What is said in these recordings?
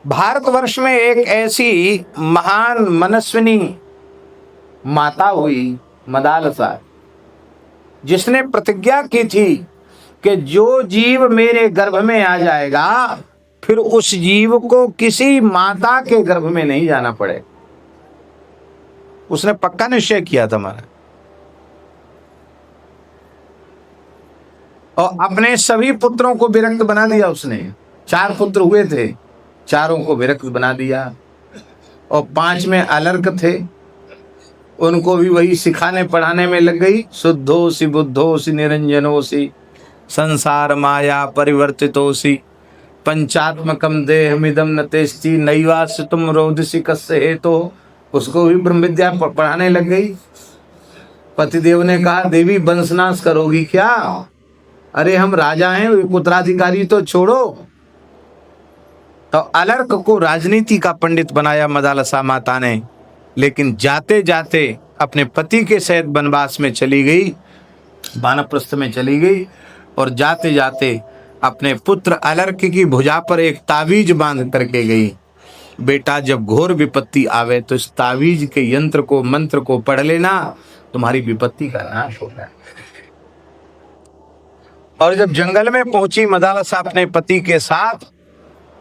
भारतवर्ष में एक ऐसी महान मनस्विनी माता हुई मदालसा, जिसने प्रतिज्ञा की थी कि जो जीव मेरे गर्भ में आ जाएगा फिर उस जीव को किसी माता के गर्भ में नहीं जाना पड़े। उसने पक्का निश्चय किया था हमारा, और अपने सभी पुत्रों को विरक्त बना दिया उसने। 4 पुत्र हुए थे, चारों को विरक्त बना दिया, और 5 में अलर्क थे, उनको भी वही सिखाने पढ़ाने में लग गई। शुद्धोसी बुद्धोसी निरंजनोसी संसार माया परिवर्तितोसी पंचात्मकम देहमिदम न तेस्ति नैवास तुम रोदसी कस्य हेतो। उसको भी ब्रह्म विद्या पढ़ाने लग गई। पतिदेव ने कहा, देवी वंशनाश करोगी क्या? अरे हम राजा हैं, उत्तराधिकारी तो छोड़ो। तो अलर्क को राजनीति का पंडित बनाया मदालसा माता ने, लेकिन जाते जाते अपने पति के सहित वनवास में चली गई, वानप्रस्थ में चली गई, और जाते जाते अपने पुत्र अलर्क की भुजा पर एक तावीज बांध करके गई। बेटा, जब घोर विपत्ति आवे तो इस तावीज के यंत्र को, मंत्र को पढ़ लेना, तुम्हारी विपत्ति का नाश होगा। और जब जंगल में पहुंची मदालसा अपने पति के साथ,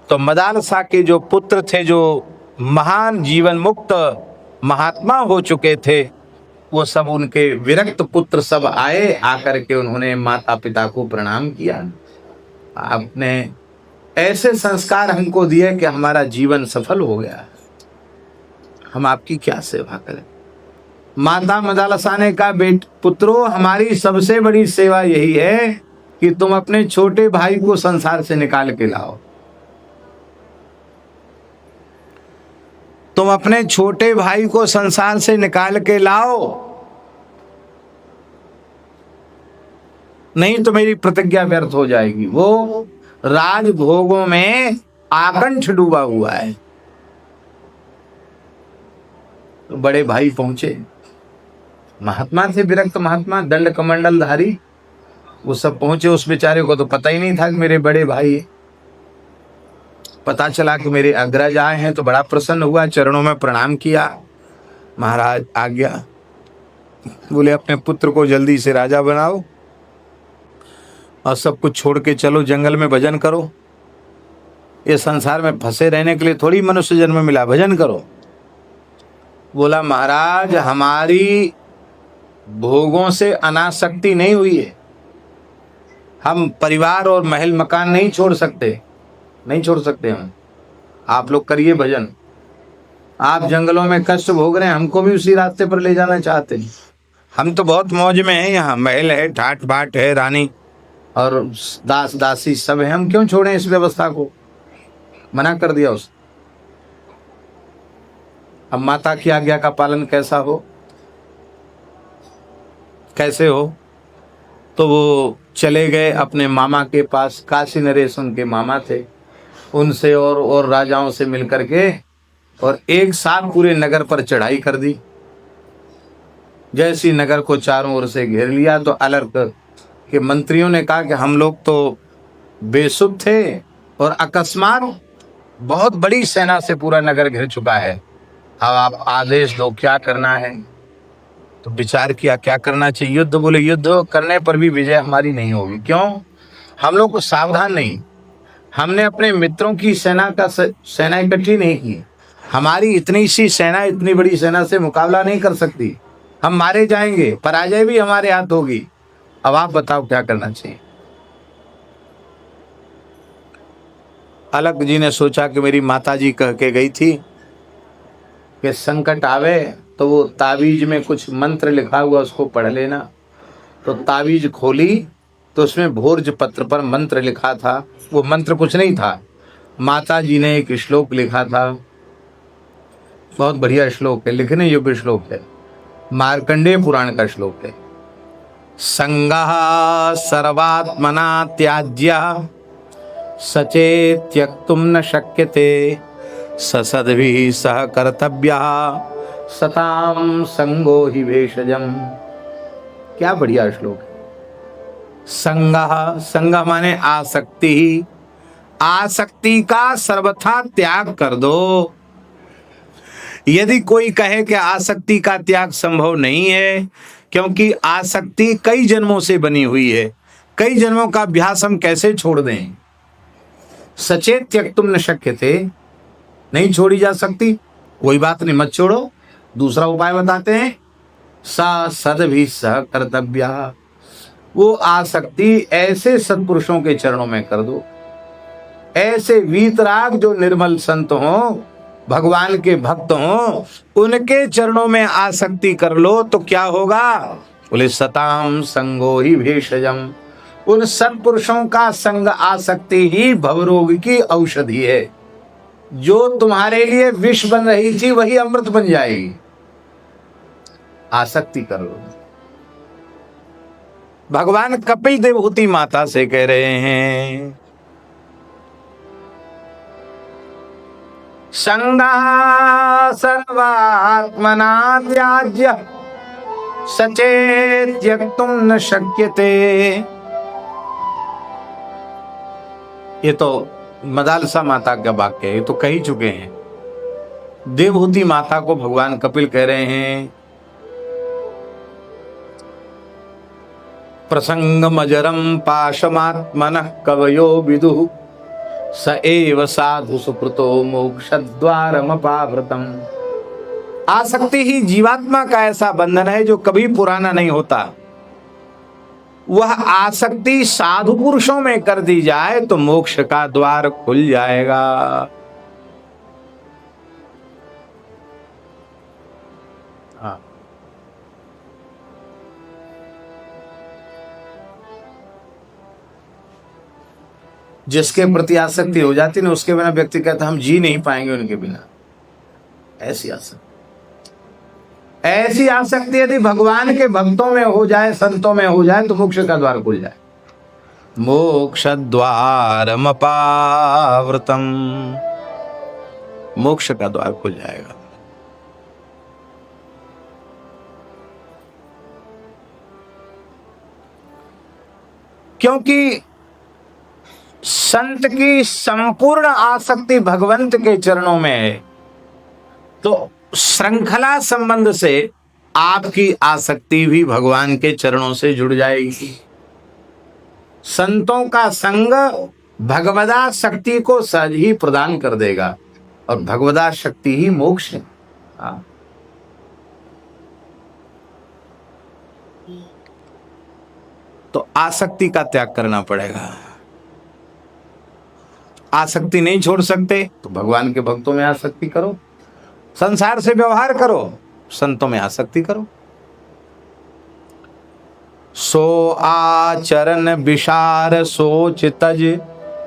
तो मदालसा के जो पुत्र थे, जो महान जीवन मुक्त महात्मा हो चुके थे, वो सब उनके विरक्त पुत्र सब आए। आकर के उन्होंने माता पिता को प्रणाम किया। आपने ऐसे संस्कार हमको दिए कि हमारा जीवन सफल हो गया, हम आपकी क्या सेवा करें। माता मदालसा ने कहा, पुत्रों, हमारी सबसे बड़ी सेवा यही है कि तुम अपने छोटे भाई को संसार से निकाल के लाओ। तुम अपने छोटे भाई को संसार से निकाल के लाओ, नहीं तो मेरी प्रतिज्ञा व्यर्थ हो जाएगी। वो राजभोगों में आकंठ डूबा हुआ है। तो बड़े भाई पहुंचे, महात्मा थे, विरक्त महात्मा, दंड कमंडलधारी, वो सब पहुंचे। उस बेचारे को तो पता ही नहीं था कि मेरे बड़े भाई है। पता चला कि मेरे अग्रज आए हैं तो बड़ा प्रसन्न हुआ, चरणों में प्रणाम किया। महाराज आज्ञा। बोले, अपने पुत्र को जल्दी से राजा बनाओ और सब कुछ छोड़ के चलो, जंगल में भजन करो। ये संसार में फंसे रहने के लिए थोड़ी मनुष्य जन्म मिला, भजन करो। बोला, महाराज, हमारी भोगों से अनासक्ति नहीं हुई है, हम परिवार और महल मकान नहीं छोड़ सकते हम। आप लोग करिए भजन। आप जंगलों में कष्ट भोग रहे हैं, हमको भी उसी रास्ते पर ले जाना चाहते हैं। हम तो बहुत मौज में हैं, यहाँ महल है, ठाट बाट है, रानी और दास दासी सब है, हम क्यों छोड़ें इस व्यवस्था को। मना कर दिया उस। अब माता की आज्ञा का पालन कैसे हो, तो वो चले गए अपने मामा के पास। काशी नरेश उनके मामा थे, उनसे और राजाओं से मिलकर के, और एक साथ पूरे नगर पर चढ़ाई कर दी। जैसी नगर को चारों ओर से घेर लिया, तो अलर्क के मंत्रियों ने कहा कि हम लोग तो बेसुध थे और अकस्मात बहुत बड़ी सेना से पूरा नगर घिर चुका है, अब आप आदेश दो, क्या करना है। तो विचार किया क्या करना चाहिए। युद्ध, बोले युद्ध करने पर भी विजय हमारी नहीं होगी। क्यों? हम लोग को सावधान नहीं, हमने अपने मित्रों की सेना इकट्ठी नहीं की। हमारी इतनी सी सेना, इतनी बड़ी सेना से मुकाबला नहीं कर सकती, हम मारे जाएंगे, पराजय भी हमारे हाथ होगी। अब आप बताओ क्या करना चाहिए। अलग जी ने सोचा कि मेरी माता जी कह के गई थी कि संकट आवे तो वो तावीज में कुछ मंत्र लिखा हुआ उसको पढ़ लेना। तो तावीज खोली तो उसमें भोज पत्र पर मंत्र लिखा था। वो मंत्र कुछ नहीं था, माता जी ने एक श्लोक लिखा था, बहुत बढ़िया श्लोक है, लिखने योग्य श्लोक है, मार्कंडेय पुराण का श्लोक है। संगः सर्वात्मना त्याज्यः सचे त्यक्तुम न शक्यते ससद्भिः सह कर्तव्यः सताम संगो हि भेषजम। क्या बढ़िया श्लोक है। संगः, संगः माने आसक्ति, आसक्ति का सर्वथा त्याग कर दो। यदि कोई कहे कि आसक्ति का त्याग संभव नहीं है, क्योंकि आसक्ति कई जन्मों से बनी हुई है, कई जन्मों का अभ्यास हम कैसे छोड़ दें? सचेत त्यक्तुम न शक्य थे, नहीं छोड़ी जा सकती, कोई बात नहीं, मत छोड़ो। दूसरा उपाय बताते हैं, सा सद भी सह कर्तव्या, वो आसक्ति ऐसे सत्पुरुषों के चरणों में कर दो, ऐसे वीतराग जो निर्मल संत हों, भगवान के भक्त हों, उनके चरणों में आसक्ति कर लो तो क्या होगा? बोले सताम संगो ही भेषजम, उन सत्पुरुषों का संग आसक्ति ही भवरोग की औषधि है। जो तुम्हारे लिए विष बन रही थी वही अमृत बन जाएगी। आसक्ति कर लो। भगवान कपिल देवहूति माता से कह रहे हैं, संगा सर्वात्मना त्याज्य सचेत त्यक्तुम न शक्यते। ये तो मदालसा माता का वाक्य है, ये तो कह ही चुके हैं। देवहूति माता को भगवान कपिल कह रहे हैं, प्रसंगमजरम पाशमात्मनः कवयो विदुः स एव साधु सुकृतो मोक्षद्वारमपावृतम्। आसक्ति ही जीवात्मा का ऐसा बंधन है जो कभी पुराना नहीं होता। वह आसक्ति साधु पुरुषों में कर दी जाए तो मोक्ष का द्वार खुल जाएगा। हाँ, जिसके प्रति आसक्ति हो जाती ना, उसके बिना व्यक्ति कहता हम जी नहीं पाएंगे उनके बिना। ऐसी आसक्ति यदि भगवान के भक्तों में हो जाए, संतों में हो जाए तो मोक्ष का द्वार खुल जाए। मोक्ष द्वारमपावृतम, मोक्ष का द्वार खुल जाएगा। क्योंकि संत की संपूर्ण आसक्ति भगवंत के चरणों में है, तो श्रृंखला संबंध से आपकी आसक्ति भी भगवान के चरणों से जुड़ जाएगी। संतों का संग भगवदा शक्ति को सहज ही प्रदान कर देगा, और भगवदा शक्ति ही मोक्ष है। तो आसक्ति का त्याग करना पड़ेगा। आसक्ति नहीं छोड़ सकते तो भगवान के भक्तों में आसक्ति करो, संसार से व्यवहार करो, संतों में आसक्ति करो। सो आचरण विशार सोच तज,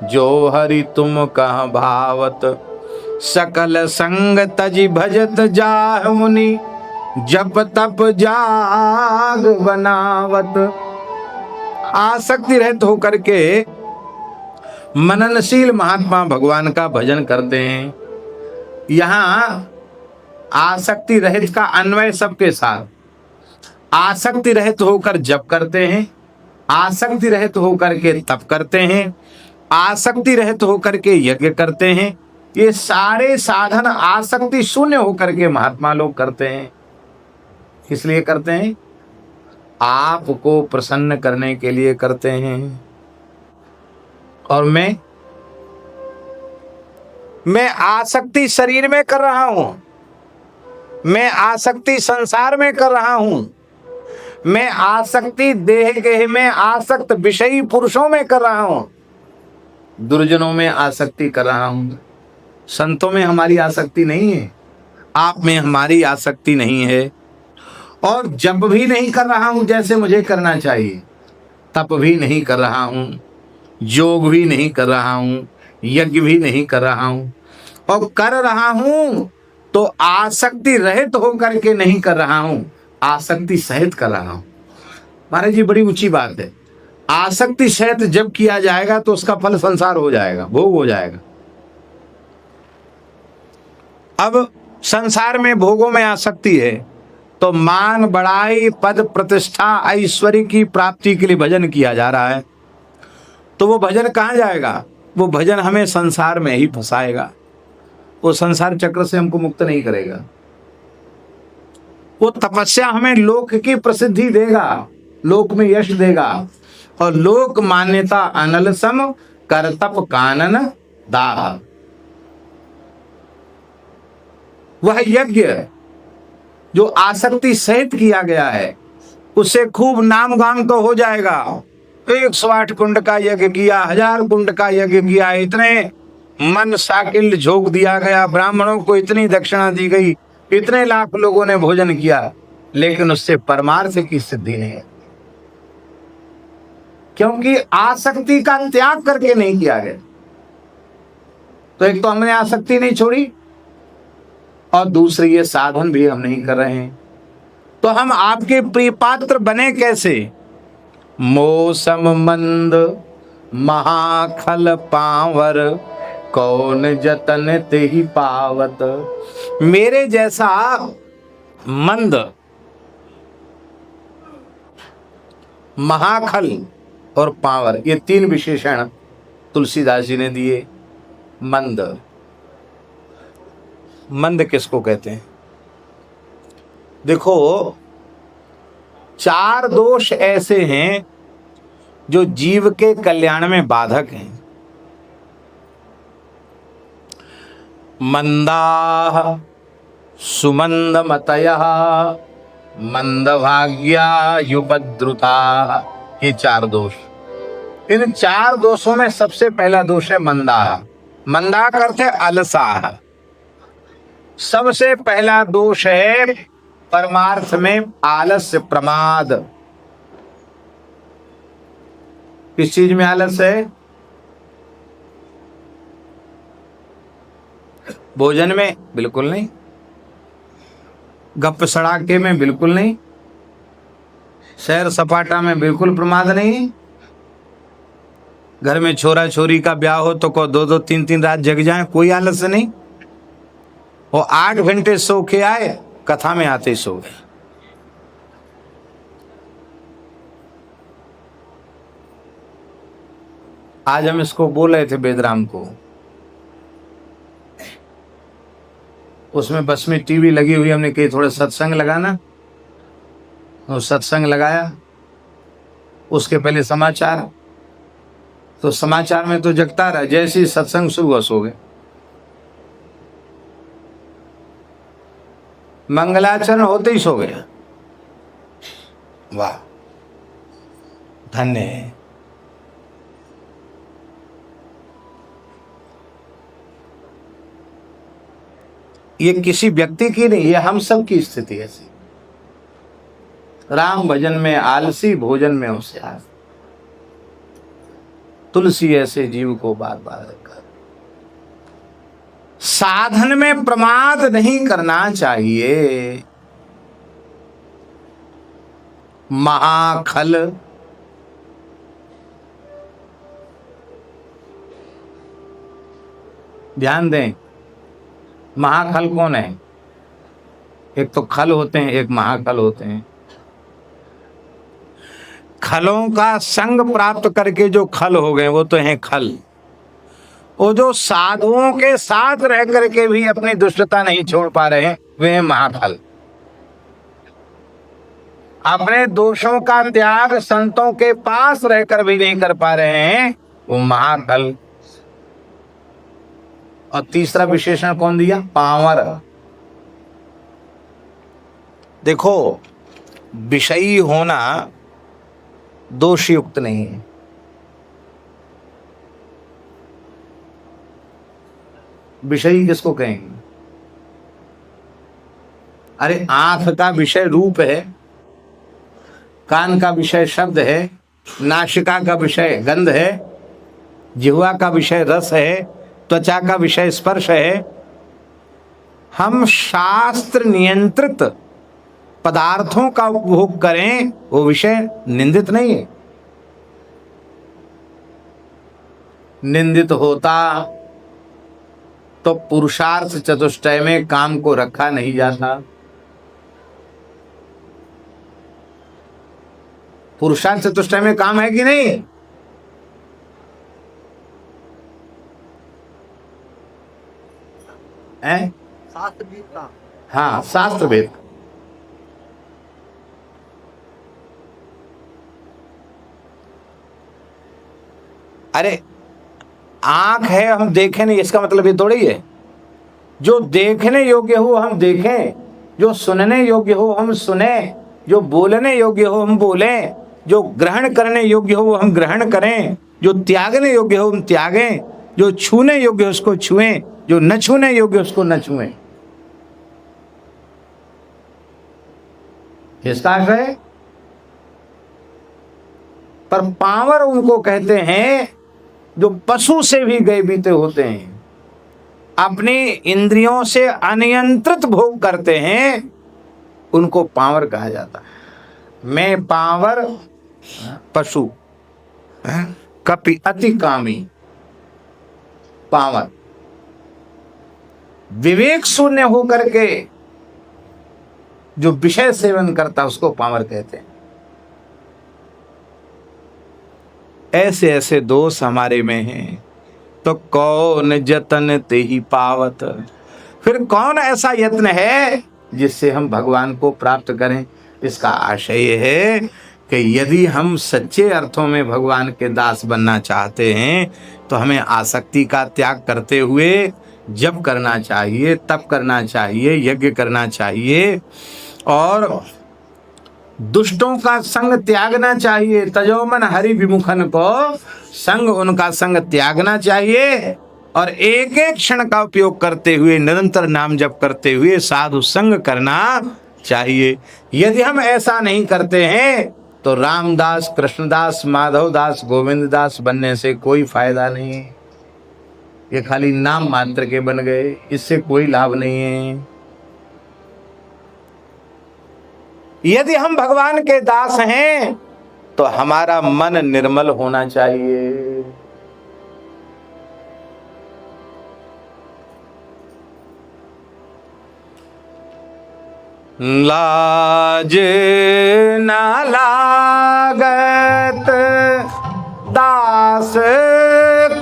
जो हरि तुम कह भावत, सकल संग तज भजत जाह मुनि, जप तप जाग बनावत। आसक्ति रहित होकर के मननशील महात्मा भगवान का भजन करते हैं। यहां आसक्ति रहित का अन्वय सबके साथ, आसक्ति रहित होकर जप करते हैं, आसक्ति रहित होकर के तप करते हैं, आसक्ति रहित होकर के यज्ञ करते हैं। ये सारे साधन आसक्ति शून्य होकर के महात्मा लोग करते हैं। इसलिए करते हैं, आपको प्रसन्न करने के लिए करते हैं। और मैं आसक्ति शरीर में कर रहा हूं, मैं आसक्ति संसार में कर रहा हूं, मैं आसक्ति देह के में आसक्त विषयी पुरुषों में कर रहा हूं, दुर्जनों में आसक्ति कर रहा हूं। संतों में हमारी आसक्ति नहीं है, आप में हमारी आसक्ति नहीं है। और जप भी नहीं कर रहा हूं जैसे मुझे करना चाहिए, तप भी नहीं कर रहा हूं, योग भी नहीं कर रहा हूं, यज्ञ भी नहीं कर रहा हूं, और कर रहा हूं तो आसक्ति रहित होकर के नहीं कर रहा हूं, आसक्ति सहित कर रहा हूं। महाराज जी, बड़ी ऊंची बात है। आसक्ति सहित जब किया जाएगा तो उसका फल संसार हो जाएगा, भोग हो जाएगा। अब संसार में भोगों में आसक्ति है तो मान बढ़ाई, पद प्रतिष्ठा, ऐश्वर्य की प्राप्ति के लिए भजन किया जा रहा है, तो वो भजन कहाँ जाएगा? वो भजन हमें संसार में ही फंसाएगा, वो संसार चक्र से हमको मुक्त नहीं करेगा। वो तपस्या हमें लोक की प्रसिद्धि देगा, लोक में यश देगा, और लोक मान्यता अनल सम कर तप कानन दाह। वह यज्ञ जो आसक्ति सहित किया गया है, उससे खूब नाम गान तो हो जाएगा। 108 कुंड का यज्ञ किया, 1000 कुंड का यज्ञ किया, इतने मन साकिल झोंक दिया गया, ब्राह्मणों को इतनी दक्षिणा दी गई, इतने लाख लोगों ने भोजन किया, लेकिन उससे परमार्थ की सिद्धि नहीं है, क्योंकि आसक्ति का त्याग करके नहीं किया गया। तो एक तो हमने आसक्ति नहीं छोड़ी, और दूसरी ये साधन भी हम नहीं कर रहे हैं। तो हम आपके प्रिय पात्र बने कैसे? मौसम मंद महाखल पावर, कौन जतन ते ही पावत। मेरे जैसा मंद, महाखल और पावर, ये 3 विशेषण तुलसीदास जी ने दिए। मंद, मंद किसको कहते हैं? देखो, 4 दोष ऐसे हैं जो जीव के कल्याण में बाधक हैं। मंदाः सुमंद मतयः मंदभाग्या युपद्रुताः, ये 4 दोष। इन 4 दोषों में सबसे पहला दोष है मंदाः। मंदा का अर्थ है अलसाः। सबसे पहला दोष है परमार्थ में आलस्य, प्रमाद। किस चीज में आलस है? भोजन में बिल्कुल नहीं, गप सड़ाके में बिल्कुल नहीं, सैर सपाटा में बिल्कुल प्रमाद नहीं। घर में छोरा छोरी का ब्याह हो तो को 2-2 3-3 रात जग जाए, कोई आलस नहीं। वो 8 घंटे सो के आए, कथा में आते ही सो गए। आज हम इसको बोल रहे थे बेदराम को, उसमें बस में टीवी लगी हुई, हमने कही थोड़ा सत्संग लगाना, और सत्संग लगाया। उसके पहले समाचार, तो समाचार में तो जगता रहा, जैसे ही सत्संग शुरू हुआ सो गए। मंगलाचरण होते ही सो गया। वाह, धन्य है। ये किसी व्यक्ति की नहीं, ये हम सब की स्थिति ऐसी। राम भजन में आलसी, भोजन में होशियार। तुलसी ऐसे जीव को बार बार कर। साधन में प्रमाद नहीं करना चाहिए। महाखल, ध्यान दें, महाखल कौन है? एक तो खल होते हैं, एक महाखल होते हैं। खलों का संग प्राप्त करके जो खल हो गए वो तो हैं खल। वो जो साधुओं के साथ रह करके भी अपनी दुष्टता नहीं छोड़ पा रहे हैं, वे हैं महाखल। अपने दोषों का त्याग संतों के पास रहकर भी नहीं कर पा रहे हैं, वो महाखल। और तीसरा विशेषण कौन दिया? पावर। देखो, विषयी होना दोष युक्त नहीं है। विषयी किसको कहेंगे? अरे आंख का विषय रूप है, कान का विषय शब्द है, नासिका का विषय गंध है, जिह्वा का विषय रस है, त्वचा का विषय स्पर्श है। हम शास्त्र नियंत्रित पदार्थों का उपभोग करें, वो विषय निंदित नहीं है। निंदित होता तो पुरुषार्थ चतुष्टय में काम को रखा नहीं जाता। पुरुषार्थ चतुष्टय में काम है कि नहीं? हैं? शास्त्र गीत का। हाँ, शास्त्र वेद। अरे आंख है, हम देखें नहीं, इसका मतलब ये थोड़ी है जो देखने योग्य हो हम देखें, जो सुनने योग्य हो हम सुने, जो बोलने योग्य हो हम बोलें, जो ग्रहण करने योग्य हो वो हम ग्रहण करें, जो त्यागने योग्य हो हम त्यागें, जो छूने योग्य हो उसको छुएं, जो न छूने योग्य उसको न छुएं। इसका अर्थ है, पर पावर उनको कहते हैं जो पशु से भी गए बीते होते हैं, अपनी इंद्रियों से अनियंत्रित भोग करते हैं, उनको पावर कहा जाता है। मैं पावर पशु, कपि अति कामी, पावर। विवेक शून्य होकर के जो विषय सेवन करता उसको पावर कहते हैं। ऐसे ऐसे दोष हमारे में हैं, तो कौन जतन ते ही पावत। फिर कौन ऐसा यत्न है जिससे हम भगवान को प्राप्त करें? इसका आशय यह है कि यदि हम सच्चे अर्थों में भगवान के दास बनना चाहते हैं तो हमें आसक्ति का त्याग करते हुए जप करना चाहिए, तप करना चाहिए, यज्ञ करना चाहिए, और दुष्टों का संग त्यागना चाहिए। तजोमन हरि विमुखन को संग, उनका संग त्यागना चाहिए, और एक एक क्षण का उपयोग करते हुए, निरंतर नाम जप करते हुए साधु संग करना चाहिए। यदि हम ऐसा नहीं करते हैं तो रामदास, कृष्णदास, माधवदास, गोविंददास बनने से कोई फायदा नहीं है। ये खाली नाम मात्र के बन गए, इससे कोई लाभ नहीं है। यदि हम भगवान के दास हैं तो हमारा मन निर्मल होना चाहिए। लाज ना लागत दास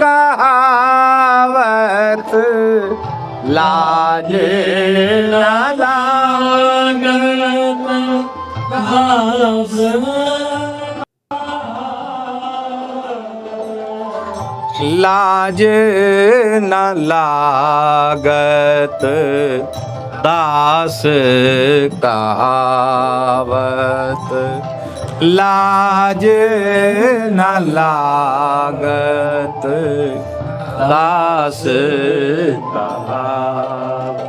कहावत, लाज ना लागत दास, लाज न लागत दास कहावत, लाज न लागत दास कहावत।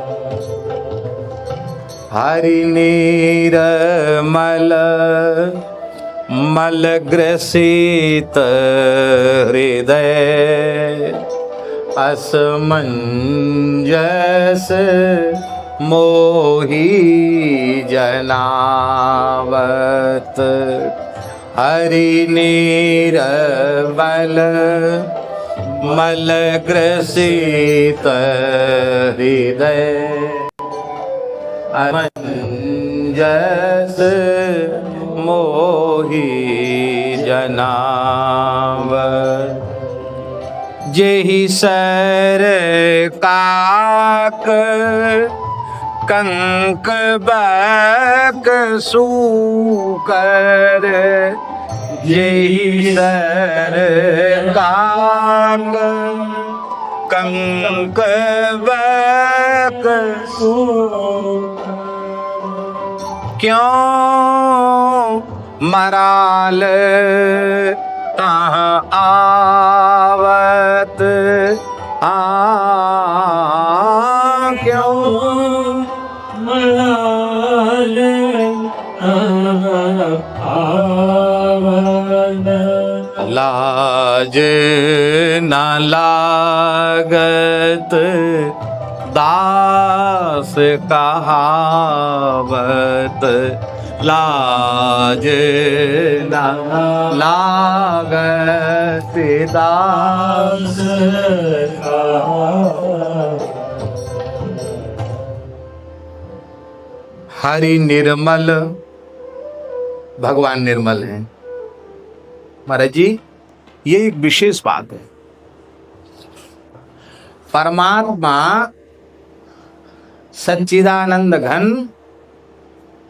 हरि निर्मल मल ग्रसित हृदय, असमंजस मोही जनावत। हरि निर्मल मल ग्रसित हृदय, असमंजस मोही जनावत। जेहि सर काक कंक बक सूकर, जेहि सर काक कंक बक सूकर, क्यों मराल तहाँ आवत, क्यों मराल आवत। लाज न लागत दास कहावत, लाज न लागत दास कहावत। हरि निर्मल, भगवान निर्मल हैं। महाराज जी, ये एक विशेष बात है। परमात्मा सच्चिदानंद घन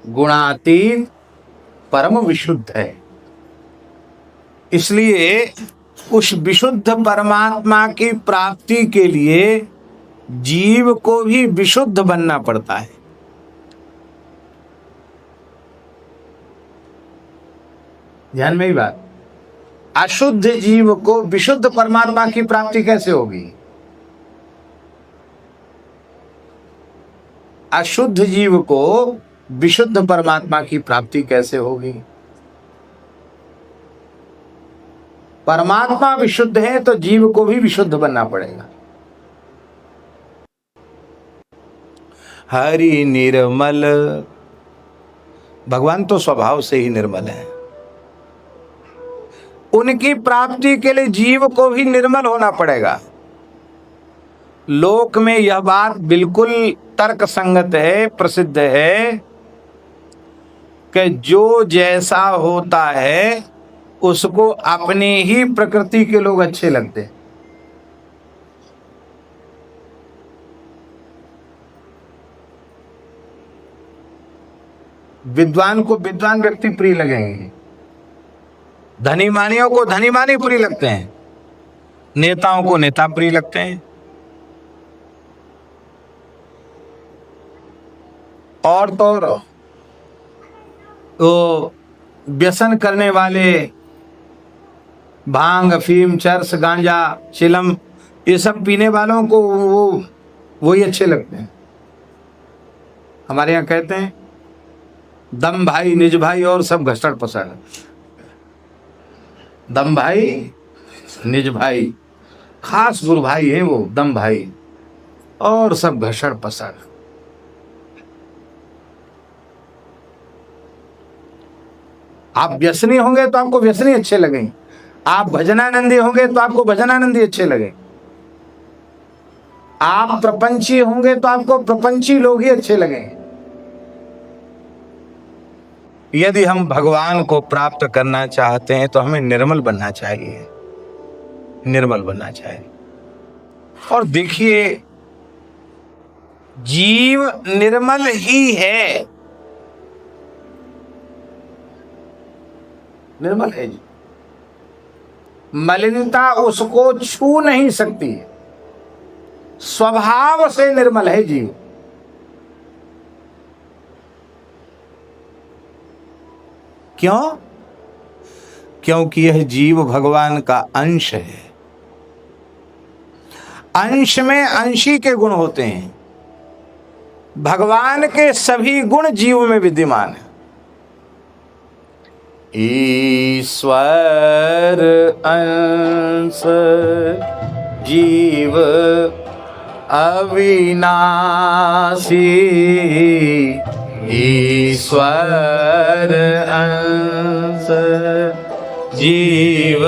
गुणातीत परम विशुद्ध है। इसलिए उस विशुद्ध परमात्मा की प्राप्ति के लिए जीव को भी विशुद्ध बनना पड़ता है। ध्यान में ही बात, अशुद्ध जीव को विशुद्ध परमात्मा की प्राप्ति कैसे होगी? अशुद्ध जीव को विशुद्ध परमात्मा की प्राप्ति कैसे होगी? परमात्मा विशुद्ध है तो जीव को भी विशुद्ध बनना पड़ेगा। हरि निर्मल, भगवान तो स्वभाव से ही निर्मल है। उनकी प्राप्ति के लिए जीव को भी निर्मल होना पड़ेगा। लोक में यह बात बिल्कुल तर्क संगत है, प्रसिद्ध है कि जो जैसा होता है उसको अपनी ही प्रकृति के लोग अच्छे लगते हैं। विद्वान को विद्वान व्यक्ति प्रिय लगेंगे, धनी मानियों को धनी मानी प्रिय लगते हैं, नेताओं को नेता प्रिय लगते हैं, और तो व्यसन करने वाले भांग, अफीम, चरस, गांजा, चिलम, ये सब पीने वालों को वही अच्छे लगते हैं। हमारे यहाँ कहते हैं दम भाई, निज भाई और सब घसड़ पसड़। दम भाई, निज भाई, खास गुरु भाई है वो दम भाई, और सब घसड़ पसड़। आप व्यसनी होंगे तो आपको व्यसनी अच्छे लगेंगे, आप भजनानंदी होंगे तो आपको भजनानंदी अच्छे लगेंगे, आप प्रपंची होंगे तो आपको प्रपंची लोग ही अच्छे लगेंगे। यदि हम भगवान को प्राप्त करना चाहते हैं तो हमें निर्मल बनना चाहिए, निर्मल बनना चाहिए। और देखिए, जीव निर्मल ही है, निर्मल है जी। मलिनता उसको छू नहीं सकती है, स्वभाव से निर्मल है जीव। क्यों? क्योंकि यह जीव भगवान का अंश है। अंश में अंशी के गुण होते हैं, भगवान के सभी गुण जीव में विद्यमान है। ईश्वर अंश जीव अविनाशी, ईश्वर अंश जीव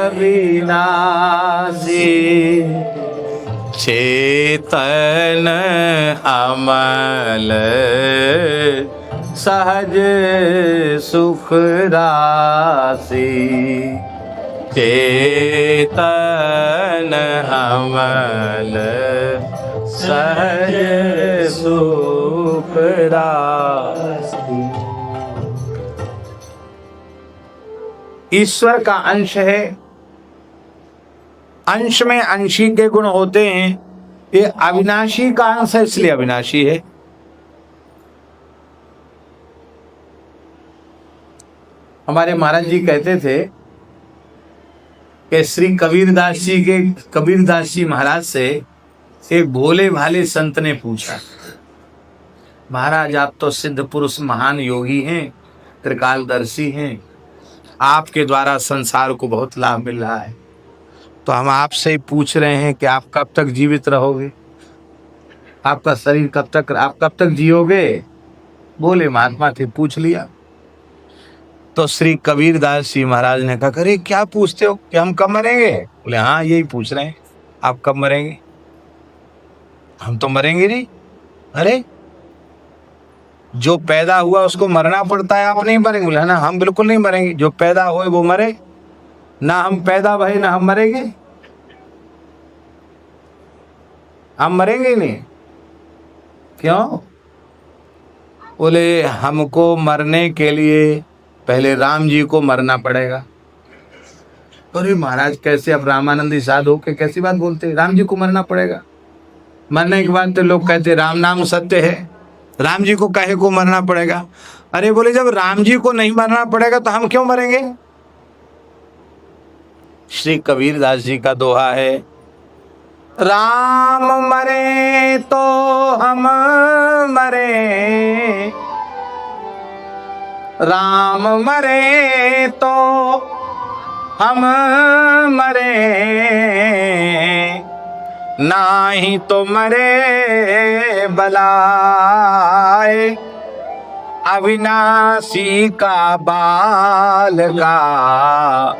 अविनाशी, चेतन अमल सहज सुख राशि, चेतन अमल सहज सुख राशि। ईश्वर का अंश है, अंश में अंशी के गुण होते हैं। ये अविनाशी का अंश है, इसलिए अविनाशी है। हमारे महाराज जी कहते थे कि श्री कबीरदास जी महाराज से एक भोले भाले संत ने पूछा, महाराज आप तो सिद्ध पुरुष महान योगी हैं, त्रिकालदर्शी हैं, आपके द्वारा संसार को बहुत लाभ मिल रहा है, तो हम आपसे ही पूछ रहे हैं कि आप कब तक जीवित रहोगे, आपका शरीर आप कब तक जियोगे? बोले महात्मा थे, पूछ लिया। तो श्री कबीरदास जी महाराज ने कहा, अरे क्या पूछते हो कि हम कब मरेंगे? बोले हाँ यही पूछ रहे हैं, आप कब मरेंगे? हम तो मरेंगे नहीं। अरे जो पैदा हुआ उसको मरना पड़ता है, आप नहीं मरेंगे? बोले ना हम बिल्कुल नहीं मरेंगे, जो पैदा होए वो मरे, ना हम पैदा भए ना हम मरेंगे, हम मरेंगे ही नहीं। क्यों? बोले हमको मरने के लिए पहले राम जी को मरना पड़ेगा। अरे महाराज कैसे, अब रामानंदी साधु के कैसी बात बोलते, राम जी को मरना पड़ेगा? मरने के बाद तो लोग कहते राम नाम सत्य है, राम जी को काहे को मरना पड़ेगा? अरे बोले जब राम जी को नहीं मरना पड़ेगा तो हम क्यों मरेंगे? श्री कबीरदास जी का दोहा है, राम मरे तो हम मरे, राम मरे तो हम मरे, नाही तो मरे बलाए, अविनाशी का बाल का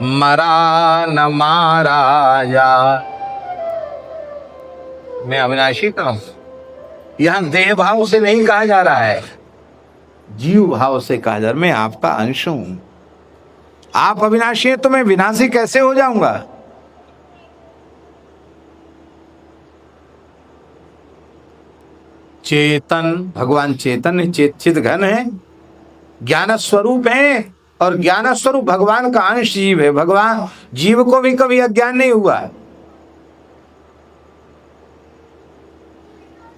मरा न मारा जा। मैं अविनाशी का हूं, यहां देह भाव से नहीं कहा जा रहा है, जीव भाव से कहा जा रहा है। मैं आपका अंश हूं, आप अविनाशी हैं तो मैं विनाशी कैसे हो जाऊंगा? चेतन, भगवान चेतन है, चित घन है, ज्ञान स्वरूप है, और ज्ञान स्वरूप भगवान का अंश जीव है। भगवान जीव को भी कभी अज्ञान नहीं हुआ।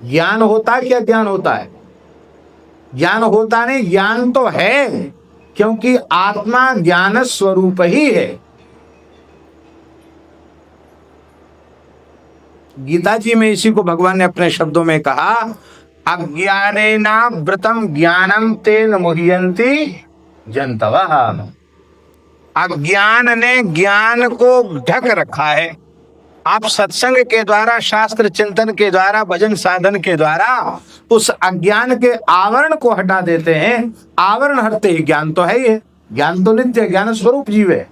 ज्ञान होता है क्या? ज्ञान होता है, ज्ञान होता नहीं, ज्ञान तो है, क्योंकि आत्मा ज्ञान स्वरूप ही है। गीता जी में इसी को भगवान ने अपने शब्दों में कहा, अज्ञानेना व्रतम ज्ञानम तेन मुह्यन्ति जन्तवः। अज्ञान ने ज्ञान को ढक रखा है। आप सत्संग के द्वारा, शास्त्र चिंतन के द्वारा, भजन साधन के द्वारा उस अज्ञान के आवरण को हटा देते हैं। आवरण हटते ही ज्ञान तो है ही है, ज्ञान तो नित्य, ज्ञान स्वरूप जीव है।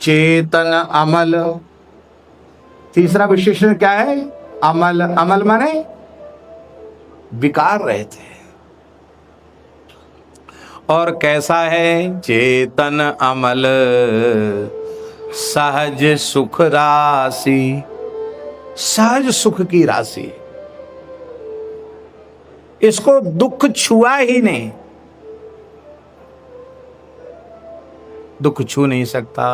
चेतन अमल, तीसरा विशेषण क्या है? अमल। अमल माने विकार रहित है। और कैसा है? चेतन अमल सहज सुख राशि, सहज सुख की राशि। इसको दुख छुआ ही नहीं, दुख छू नहीं सकता।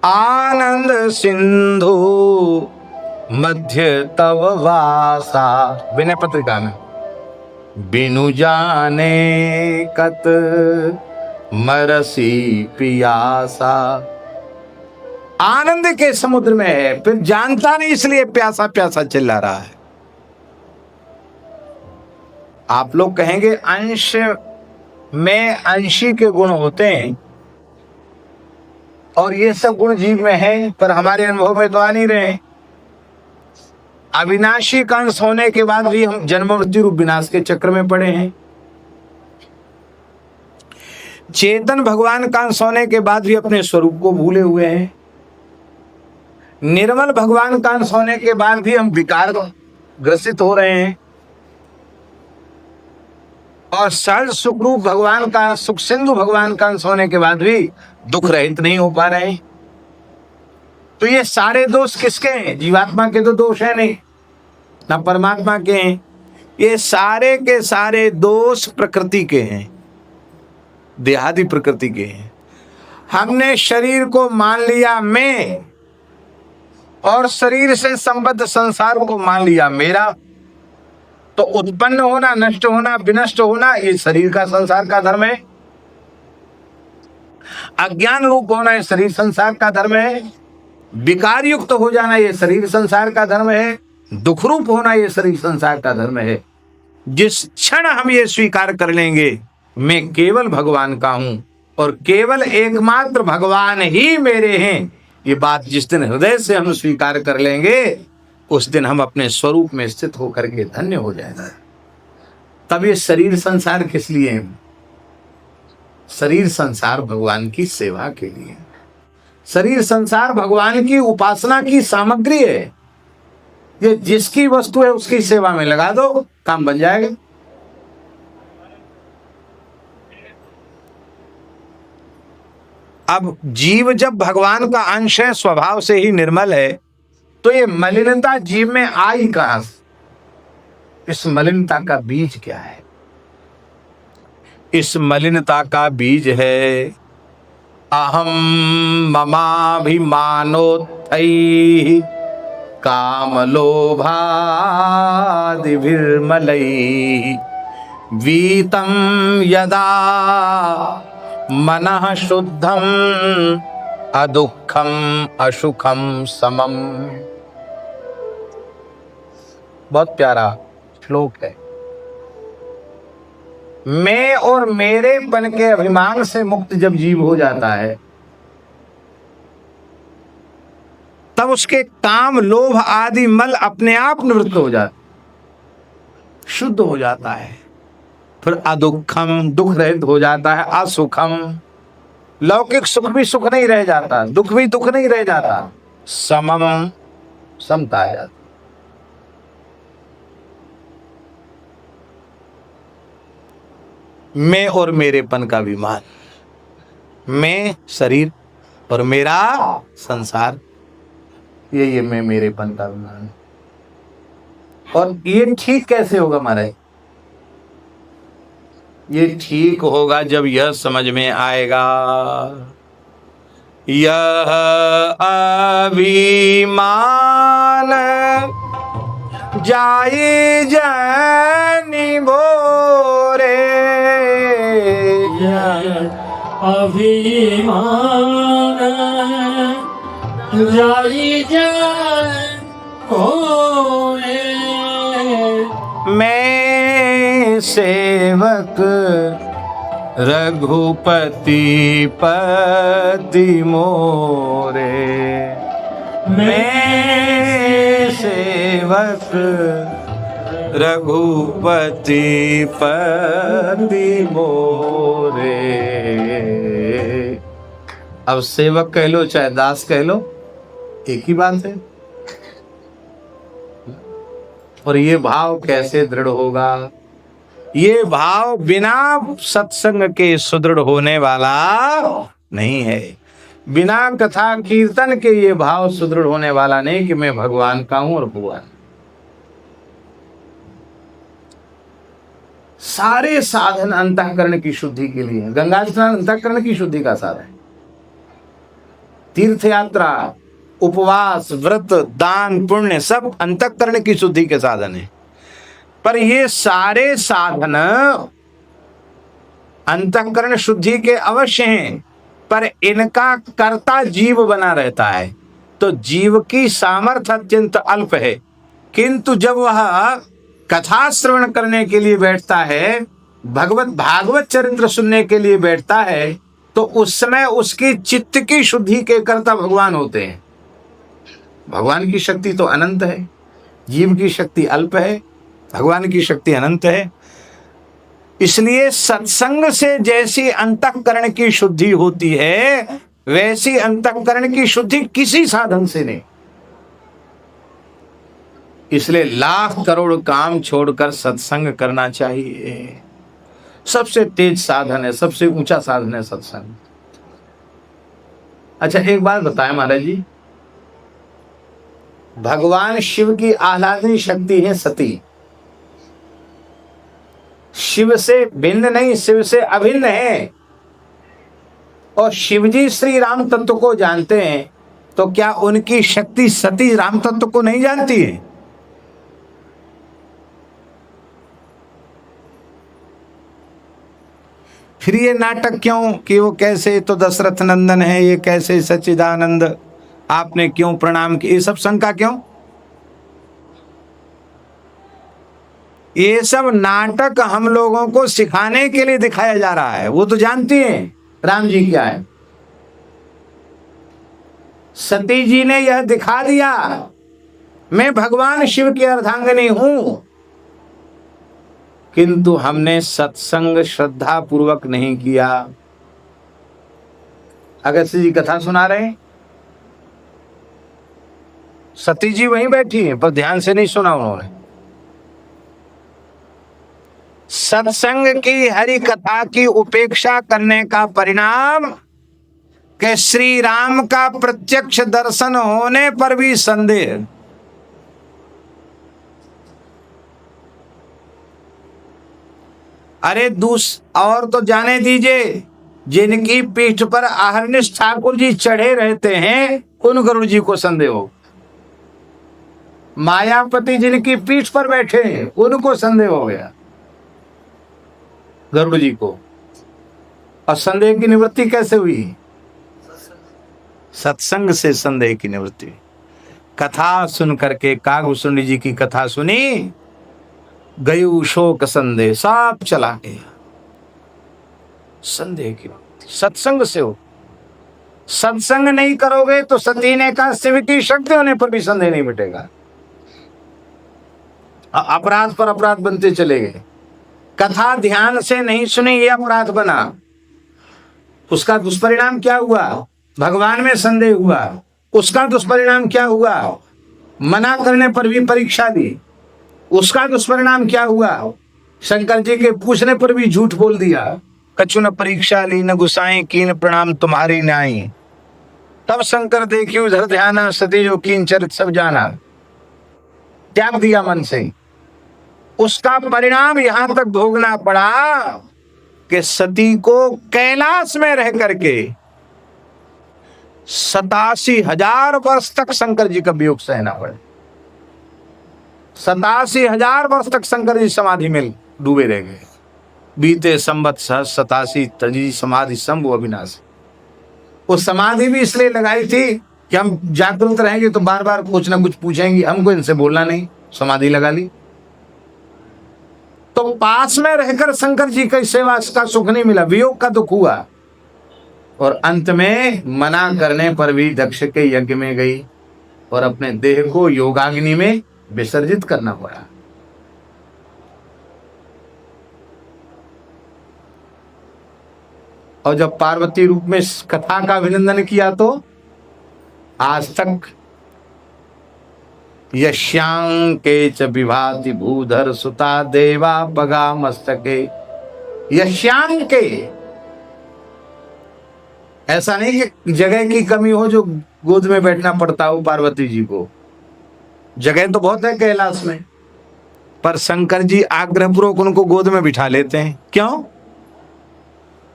आनंद सिंधु मध्य तव वासा, विनय पत्रिका में, बिनु जाने कत मरसी पियासा। आनंद के समुद्र में है, फिर जानता नहीं, इसलिए प्यासा प्यासा चिल्ला रहा है। आप लोग कहेंगे अंश में अंशी के गुण होते हैं, और ये सब गुण जीव में है, पर हमारे अनुभव में तो आ नहीं रहे। अविनाशी का अंश होने के बाद भी हम जन्म मृत्यु रूप विनाश के चक्र में पड़े हैं। चेतन भगवान का अंश होने के बाद भी अपने स्वरूप को भूले हुए हैं। निर्मल भगवान का अंश होने के बाद भी हम विकार ग्रसित हो रहे हैं। और सहज सुखरूप भगवान का, सुख सिंधु भगवान का अंश होने के बाद भी दुख रहित नहीं हो पा रहे हैं। तो ये सारे दोष किसके हैं? जीवात्मा के तो दोष है नहीं, ना परमात्मा के हैं। ये सारे के सारे दोष प्रकृति के हैं, देहादि प्रकृति के हैं। हमने शरीर को मान लिया मैं, और शरीर से संबद्ध संसार को मान लिया मेरा। तो उत्पन्न होना, नष्ट होना, विनष्ट होना, ये शरीर का, संसार का धर्म है। अज्ञान रूप होना, ये शरीर संसार का धर्म है। विकार युक्त हो जाना, ये शरीर संसार का धर्म है। दुख रूप होना, ये शरीर संसार का धर्म है। जिस क्षण हम ये स्वीकार कर लेंगे मैं केवल भगवान का हूं और केवल एकमात्र भगवान ही मेरे हैं, ये बात जिस दिन हृदय से हम स्वीकार कर लेंगे, उस दिन हम अपने स्वरूप में स्थित होकर के धन्य हो जाएगा। तब ये शरीर संसार किस लिए है? शरीर संसार भगवान की सेवा के लिए। शरीर संसार भगवान की उपासना की सामग्री है। ये जिसकी वस्तु है उसकी सेवा में लगा दो, काम बन जाएगा। अब जीव जब भगवान का अंश है, स्वभाव से ही निर्मल है, तो ये मलिनता जीव में आई कहां से? इस मलिनता का बीज क्या है? इस मलिनता का बीज है अहम ममाभिमानोत्थैः कामलोभादिभिर्मलैः वीतं यदा मनः शुद्धं अदुःखम असुखम समम। बहुत प्यारा श्लोक है। मैं और मेरेपन के अभिमान से मुक्त जब जीव हो जाता है, तब उसके काम लोभ आदि मल अपने आप निवृत्त हो जाते, शुद्ध हो जाता है। फिर अदुःखम, दुख रहित हो जाता है। असुखम, लौकिक सुख भी सुख नहीं रह जाता, दुख भी दुख नहीं रह जाता। समम, समता आ जाती। मैं और मेरेपन का अभिमान, मैं शरीर और मेरा संसार, ये मैं मेरेपन का अभिमान। और ये ठीक कैसे होगा महाराज? ये ठीक होगा जब यह समझ में आएगा, यह अभिमान जाए जानी भोरे, अभिमान जाई जाए भोरे। मैं सेवक रघुपति पति मोरे, मैं सेवक रघुपति पति मोरे। अब सेवक कह लो चाहे दास कह लो, एक ही बात है। और ये भाव कैसे दृढ़ होगा? ये भाव बिना सत्संग के सुदृढ़ होने वाला नहीं है। बिना कथा कीर्तन के ये भाव सुदृढ़ होने वाला नहीं कि मैं भगवान का हूं और भगवान। सारे साधन अंतःकरण की शुद्धि के लिए। गंगा स्नान अंतःकरण की शुद्धि का साधन है। तीर्थ यात्रा, उपवास, व्रत, दान, पुण्य सब अंतःकरण की शुद्धि के साधन है। पर ये सारे साधन अंतःकरण शुद्धि के अवश्य हैं, पर इनका कर्ता जीव बना रहता है। तो जीव की सामर्थ्य अत्यंत अल्प है, किंतु जब वह कथा श्रवण करने के लिए बैठता है, भागवत चरित्र सुनने के लिए बैठता है, तो उस समय उसकी चित्त की शुद्धि के कर्ता भगवान होते हैं। भगवान की शक्ति तो अनंत है, जीव की शक्ति अल्प है, भगवान की शक्ति अनंत है। इसलिए सत्संग से जैसी अंतःकरण की शुद्धि होती है, वैसी अंतःकरण की शुद्धि किसी साधन से नहीं। इसलिए लाख करोड़ काम छोड़कर सत्संग करना चाहिए। सबसे तेज साधन है, सबसे ऊंचा साधन है सत्संग। अच्छा एक बात बताएं महाराज जी, भगवान शिव की आह्लादनी शक्ति है सती। शिव से भिन्न नहीं, शिव से अभिन्न है। और शिवजी श्री राम तत्व को जानते हैं, तो क्या उनकी शक्ति सती राम तत्व को नहीं जानती है? फिर ये नाटक क्यों कि वो कैसे तो दशरथ नंदन है, ये कैसे सच्चिदानंद, आपने क्यों प्रणाम किया, ये सब शंका क्यों? ये सब नाटक हम लोगों को सिखाने के लिए दिखाया जा रहा है। वो तो जानती हैं राम जी क्या है। सती जी ने यह दिखा दिया, मैं भगवान शिव की अर्धांगिनी हूं, किंतु हमने सत्संग श्रद्धा पूर्वक नहीं किया। अगस्त्य जी कथा सुना रहे हैं, सती जी वहीं बैठी हैं, पर ध्यान से नहीं सुना उन्होंने। सत्संग की हरि कथा की उपेक्षा करने का परिणाम कि श्री राम का प्रत्यक्ष दर्शन होने पर भी संदेह। अरे और तो जाने दीजिए, जिनकी पीठ पर अहरनिश ठाकुर जी चढ़े रहते हैं उन गरुड़ जी को संदेह हो। मायापति जिनकी पीठ पर बैठे हैं उनको संदेह हो गया गरुड़ जी को। और संदेह की निवृत्ति कैसे हुई? सत्संग से संदेह की निवृत्ति। कथा सुन करके कागभूषण जी की कथा सुनी, गयु शोक संदेह सब चला गया। संदेह की निवृत्ति सत्संग से हो। सत्संग नहीं करोगे तो सतीन एकादशी की शक्ति होने पर भी संदेह नहीं मिटेगा। अपराध पर अपराध बनते चले गए। कथा ध्यान से नहीं सुनी, ये अपराध बना। उसका दुष्परिणाम क्या हुआ? भगवान में संदेह हुआ। उसका दुष्परिणाम क्या हुआ? मना करने पर भी परीक्षा दी। उसका दुष्परिणाम क्या हुआ? शंकर जी के पूछने पर भी झूठ बोल दिया। कछु न परीक्षा ली न गुसाई, कीन प्रणाम तुम्हारी नाई। तब शंकर देखी उधर ध्याना, सती जो कीन चरित सब जाना। त्याग दिया मन से। उसका परिणाम यहां तक भोगना पड़ा कि सती को कैलाश में रह करके 87,000 वर्ष तक शंकर जी का वियोग सहना पड़े। 87,000 वर्ष तक शंकर जी समाधि में डूबे रह गए। बीते संवत 87 तजी समाधि शंभु अविनाशी। वो समाधि भी इसलिए लगाई थी कि हम जागृत रहेंगे तो बार बार कुछ ना कुछ पूछेंगे, हमको इनसे बोलना नहीं। समाधि लगा ली तो पास में रहकर शंकर जी की सेवा का सुख नहीं मिला, वियोग का दुख हुआ। और अंत में मना करने पर भी दक्ष के यज्ञ में गई और अपने देह को योगाग्नि में विसर्जित करना पड़ा। और जब पार्वती रूप में कथा का अभिनंदन किया तो आज तक यश्यांके च विभाति भूधर सुता देवा पगा मस्तके। यश्यांके, ऐसा नहीं कि जगह की कमी हो जो गोद में बैठना पड़ता हो पार्वती जी को। जगह तो बहुत है कैलाश में, पर शंकर जी आग्रहपूर्वक उनको गोद में बिठा लेते हैं। क्यों?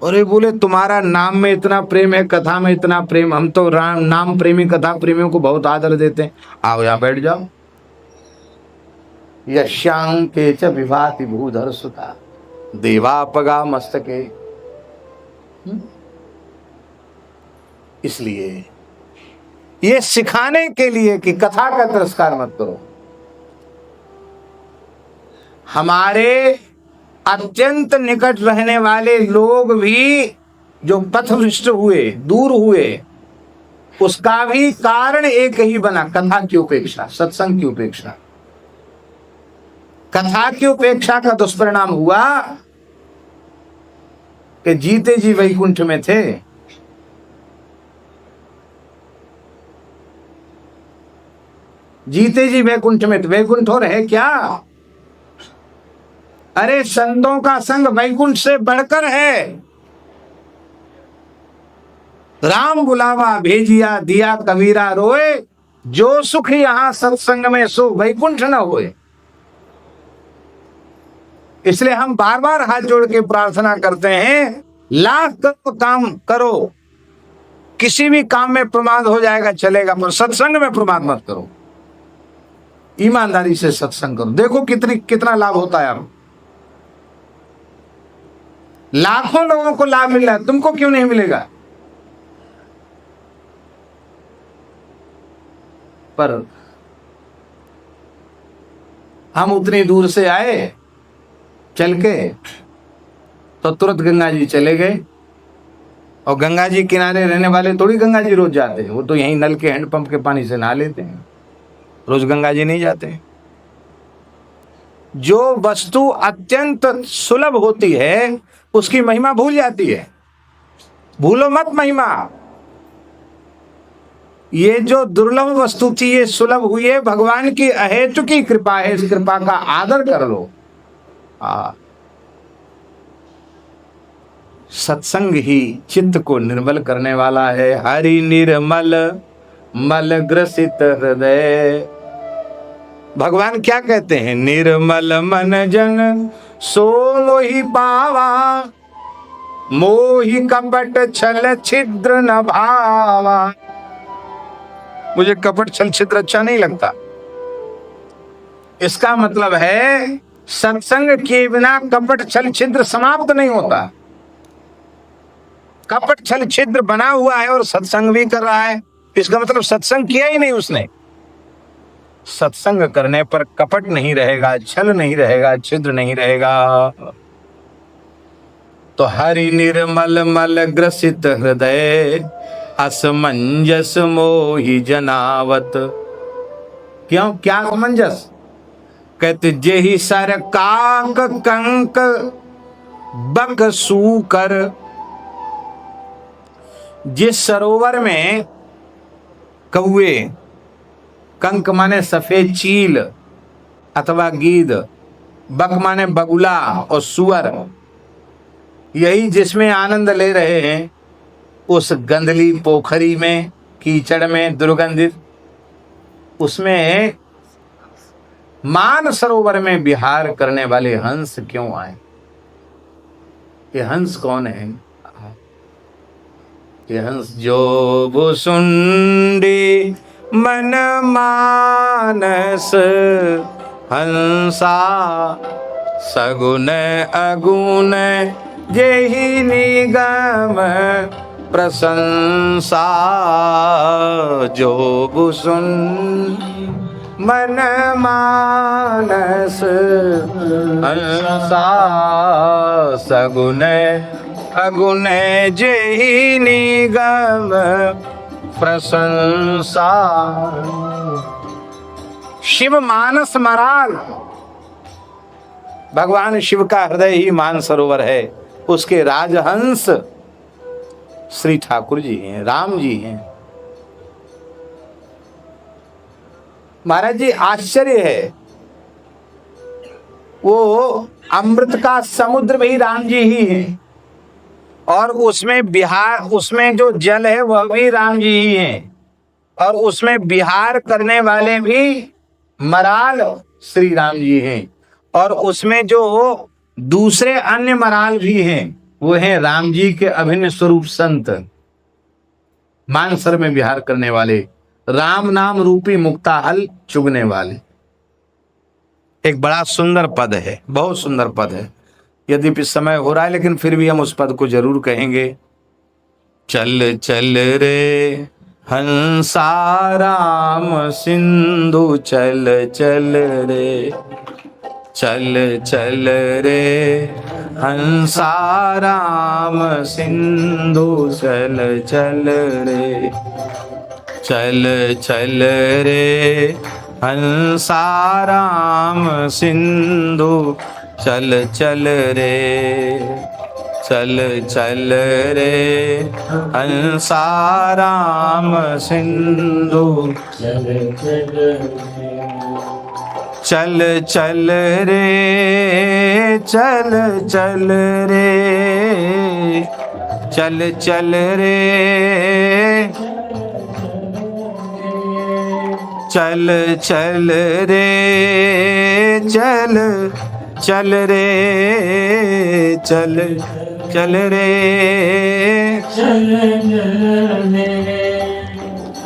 अरे बोले तुम्हारा नाम में इतना प्रेम है, कथा में इतना प्रेम, हम तो नाम प्रेमी कथा प्रेमियों को बहुत आदर देते हैं, आओ यहाँ बैठ जाओ। यश्यांके च विभाति भूधर सुता देवा पगा मस्तके। इसलिए ये सिखाने के लिए कि कथा का तिरस्कार मत करो। हमारे अत्यंत निकट रहने वाले लोग भी जो पथभ्रष्ट हुए, दूर हुए, उसका भी कारण एक ही बना, कथा की उपेक्षा, सत्संग की उपेक्षा। कथा की उपेक्षा का दुष्परिणाम हुआ कि जीते जी वैकुंठ में थे, जीते जी वैकुंठ में थे। वैकुंठ और है क्या? अरे संतों का संग वैकुंठ से बढ़कर है। राम बुलावा भेजिया दिया कबीरा रोए, जो सुख यहां सत्संग में सो वैकुंठ न होए। इसलिए हम बार बार हाथ जोड़ के प्रार्थना करते हैं, लाख करो काम करो, किसी भी काम में प्रमाद हो जाएगा चलेगा, पर सत्संग में प्रमाद मत करो। ईमानदारी से सत्संग करो, देखो कितना लाभ होता है। आप लाखों लोगों को लाभ मिल रहा है, तुमको क्यों नहीं मिलेगा? पर हम उतनी दूर से आए चल के तो तुरंत गंगा जी चले गए। और गंगा जी किनारे रहने वाले थोड़ी गंगा जी रोज जाते हैं, वो तो यहीं नल के हैंडपंप के पानी से नहा लेते हैं, रोज गंगा जी नहीं जाते। जो वस्तु अत्यंत सुलभ होती है उसकी महिमा भूल जाती है। भूलो मत महिमा। ये जो दुर्लभ वस्तु थी ये सुलभ हुई है, भगवान की अहेतुकी कृपा है, इस कृपा का आदर कर लो। सत्संग ही चित्त को निर्मल करने वाला है। हरि निर्मल मल ग्रसित हृदय। भगवान क्या कहते हैं? निर्मल मन जन सो मोहि पावा, मोहि कपट छल छिद्र न भावा। मुझे कपट छल छिद्र अच्छा नहीं लगता। इसका मतलब है सत्संग के बिना कपट छल छिद्र समाप्त नहीं होता। कपट छल छिद्र बना हुआ है और सत्संग भी कर रहा है, इसका मतलब सत्संग किया ही नहीं उसने। सत्संग करने पर कपट नहीं रहेगा, छल नहीं रहेगा, छिद्र नहीं रहेगा। तो हरि निर्मल मल ग्रसित हृदय, असमंजस मोहि जनावत। क्यों? क्या असमंजस? कहते जेहि सर काक कंक बक सूकर। जिस सरोवर में कौए, कंक माने सफेद चील अथवा गीद, बक माने बगुला और सुअर, यही जिसमें आनंद ले रहे हैं, उस गंदली पोखरी में, कीचड़ में, दुर्गंधित, उसमें मान सरोवर में विहार करने वाले हंस क्यों आए? ये हंस कौन है? ये हंस जो भुसुंडी मन मानस, हंसा सगुन अगुन जेहि निगम प्रशंसा। जो भुसुन मन मानस, हंसा सगुन अगुण जेहि निगम प्रशंसा। शिव मानस मराल। भगवान शिव का हृदय ही मान सरोवर है। उसके राजहंस श्री ठाकुर जी हैं, राम जी हैं। महाराज जी आश्चर्य है, वो अमृत का समुद्र भी राम जी ही है, और उसमें बिहार, उसमें जो जल है वह भी राम जी ही हैं, और उसमें विहार करने वाले भी मराल श्री राम जी हैं, और उसमें जो दूसरे अन्य मराल भी हैं वो हैं राम जी के अभिन्न स्वरूप संत, मानसर में विहार करने वाले, राम नाम रूपी मुक्ताहल चुगने वाले। एक बड़ा सुंदर पद है, बहुत सुंदर पद है। यद्यपि समय हो रहा है लेकिन फिर भी हम उस पद को जरूर कहेंगे। चल चल रे हंसा राम सिंधु, चल चल रे, चल चल रे हंसा राम सिंधु, चल चल रे, चल चल रे हंसा राम सिंधु, चल चल रे, चल चल रे हंसा राम सिंधु, चल चल रे, चल चल रे, चल चल रे, चल चल रे, चल चल रे, चल चल रे,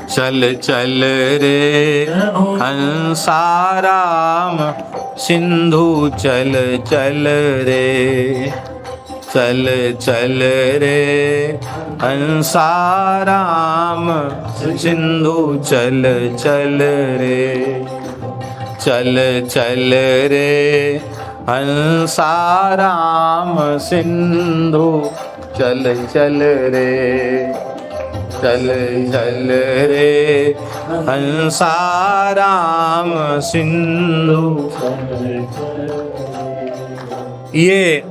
चल चल रे हंसा राम सिंधु, चल चल रे, चल चल रे हंसा राम सिंधु, चल चल रे, चल चल रे हंसा राम सिंधु, चल चल रे, चल चल रे हंसा राम सिंधु। ये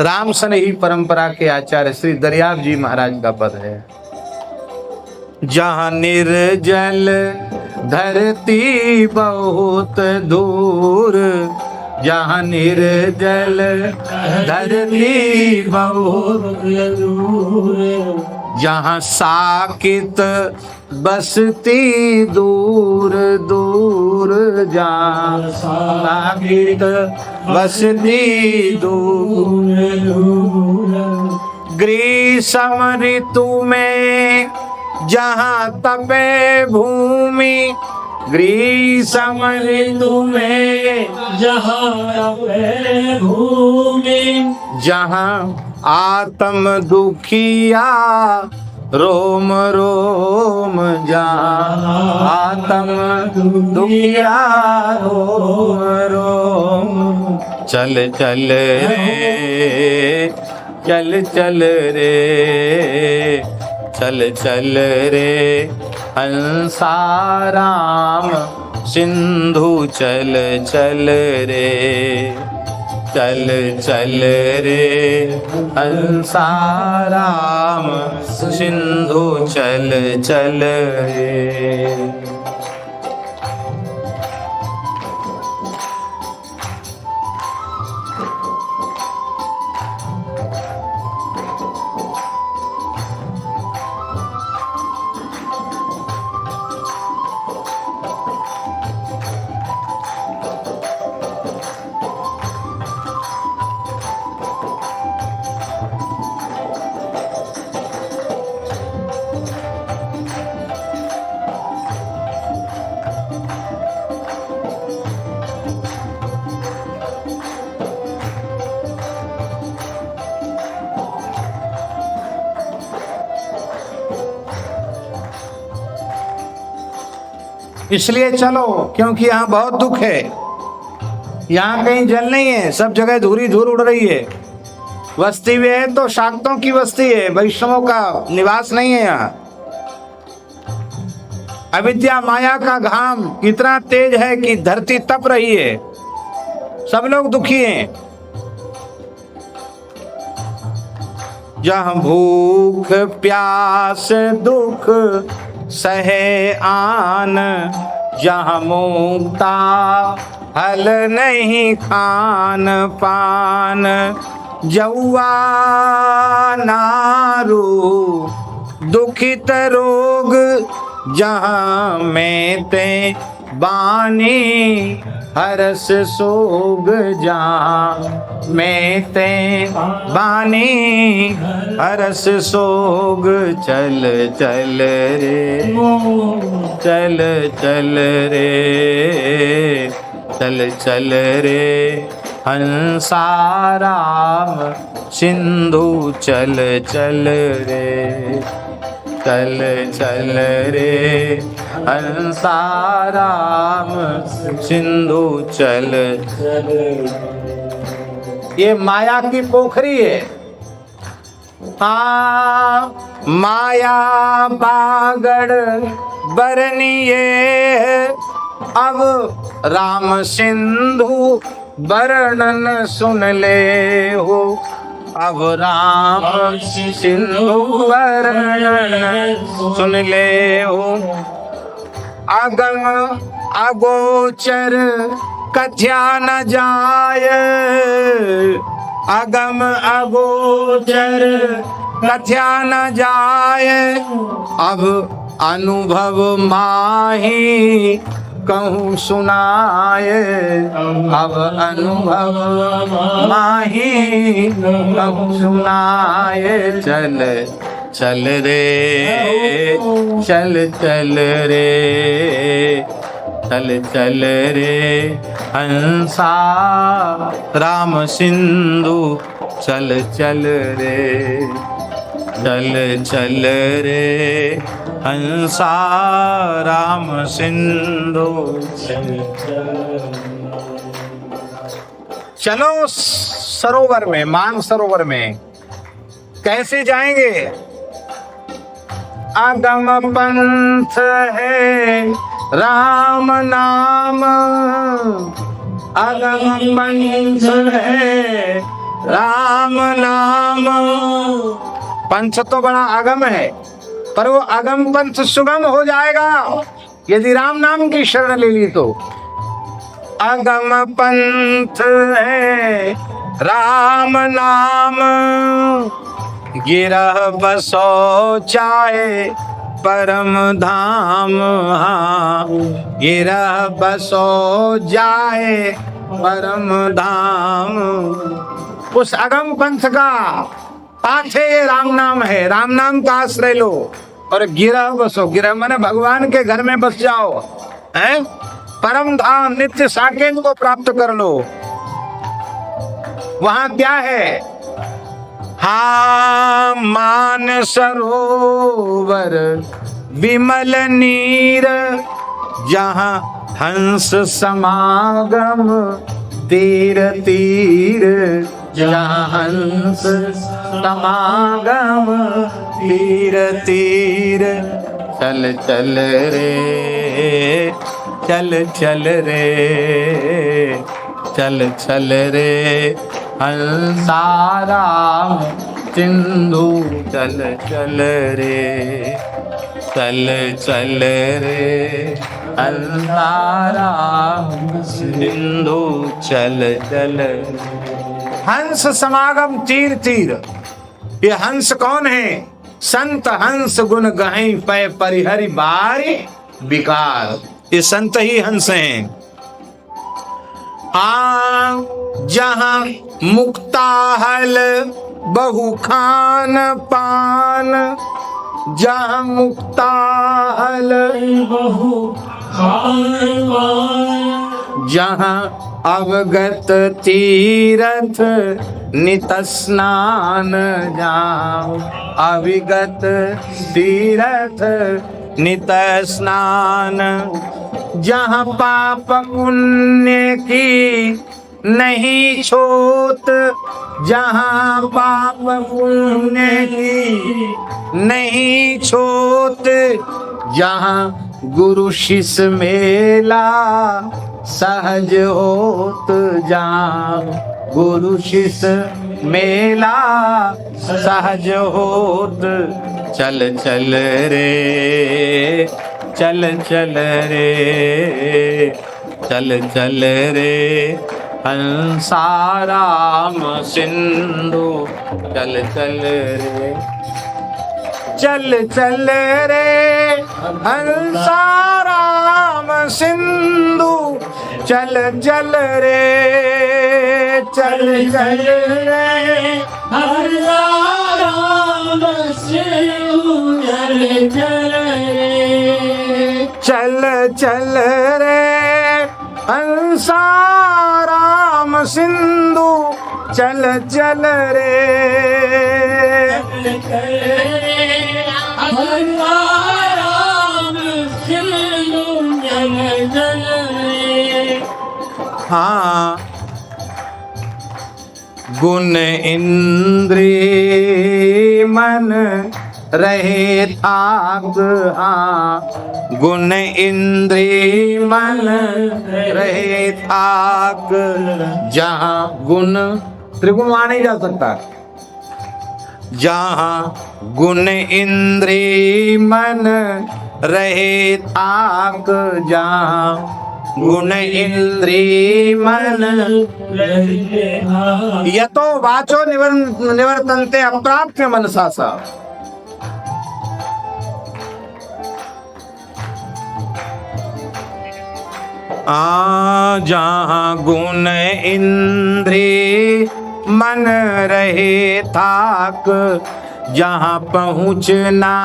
राम सनेही परंपरा के आचार्य श्री दरियाव जी महाराज का पद है। जहाँ निर्जल धरती बहुत दूर, जहाँ निर्जल धरती बहु, जहाँ साकित बसती दूर दूर, जहाँ साकित बसती दूर दूर, ग्रीष्म ऋतु में जहाँ तपे भूमि, ग्रीष्म ऋतु में जहाँ पे भूमि, जहाँ आत्म दुखिया रोम रोम, जहाँ आत्म दुखिया रोम रोम, चल चल रे, चल चल रे, चल चल रे हंसा राम सिंधु, चल चल रे, चल चल रे हंसा राम सिंधु, चल चल रे। इसलिए चलो क्योंकि यहाँ बहुत दुख है, यहाँ कहीं जल नहीं है, सब जगह धूरी धूर उड़ रही है। बस्ती भी है तो शाक्तों की बस्ती है, वैष्णवों का निवास नहीं है यहाँ। अविद्या माया का घाम इतना तेज है कि धरती तप रही है, सब लोग दुखी हैं। जहाँ भूख प्यास दुख सहे आन, जहाँ मुक्ता हल नहीं खान पान, जौआ नारू दुखित रोग, जहाँ में ते बानी हरस सोग, जहाँ में ते बानी हरस सोग, चल चल रे, चल चल रे, चल चल रे हंसा राम सिंधु, चल चल रे, चल चल रे हंसा राम सिंधु, चल। ये माया की पोखरी है। हाँ, माया बागड़ बरनिए, अब राम सिंधु वर्णन सुन ले हो, अब राम सिंधु वर्णन सुन ले हो। अगम अगोचर कथ्या न जाय, अगम अगोचर कथ्या न जाय, अब अनुभव माही कहूँ सुनाए, अब अनुभव माही कहूँ सुनाए, चल चल रे, चल चल रे, चल चल रे हंसा राम सिंधु, चल चल रे, चल चल रे हंसा राम सिंधु, चलो सरोवर में, मान सरोवर में। कैसे जाएंगे? अगम पंथ है राम नाम, अगम पंथ है राम नाम। पंथ तो बड़ा अगम है, पर वो अगम पंथ सुगम हो जाएगा यदि राम नाम की शरण ले ली तो। अगम पंथ है राम नाम, गिरह बसो चाहे परम धाम। हाँ, गिरह बसो जाए परम धाम। उस अगम पंथ का पाथे राम नाम है, राम नाम का आश्रय लो और गिरह बसो, गिरह माने भगवान के घर में बस जाओ, हैं? परम धाम नित्य साकेत को प्राप्त कर लो। वहां क्या है? हाँ, मान सरोवर विमल नीर, जहाँ हंस समागम तीर तीर, जहाँ हंस समागम तीर तीर। चल चल रे, चल चल रे, चल चल रे हंसाराम सिंधु, चल चल रे, चल चल रे हंसाराम सिंधु, चल चल। हंस समागम तीर तीर, ये हंस कौन है? संत हंस गुण गहई पै परिहरि बारी विकार, ये संत ही हंस हैं। जहाँ मुक्ताहल बहु खान पान, जहाँ मुक्ताहल बहु खान पान, जहाँ अवगत तीरथ नित स्नान, जहाँ अविगत तीरथ नित स्नान, जहाँ पाप पुण्य की नहीं छोत, जहाँ पाप पुण्य की नहीं छोत, जहाँ गुरु शिष्य मेला सहज होत, जहाँ गुरु शिष्य मेला सहज होत। चल चल रे, चल चल रे, चल चल रे हंसाराम सिंधु, चल चल रे, चल चल रे हंसाराम सिंधु, चल चल रे, चल चल रे हंसाराम सिंधु, चल चल रे, चल चल रे हंसाराम सिंधु, चल चल रे, हंसाराम सिंधु, चल चल रे। हाँ, गुण इंद्रिय मन रहे थाक, हाँ, गुण इंद्रिय मन रहे थाक, जहाँ गुण त्रिगुण वहाँ नहीं जा सकता, जहाँ गुण इंद्रिय मन रहे थाक, जहाँ गुण इंद्रिय मन यतो वाचो निवर्तन्ते अप्राप्य मनसा सा। जहाँ गुण इंद्रिय मन रहे थाक, जहाँ पहुँच ना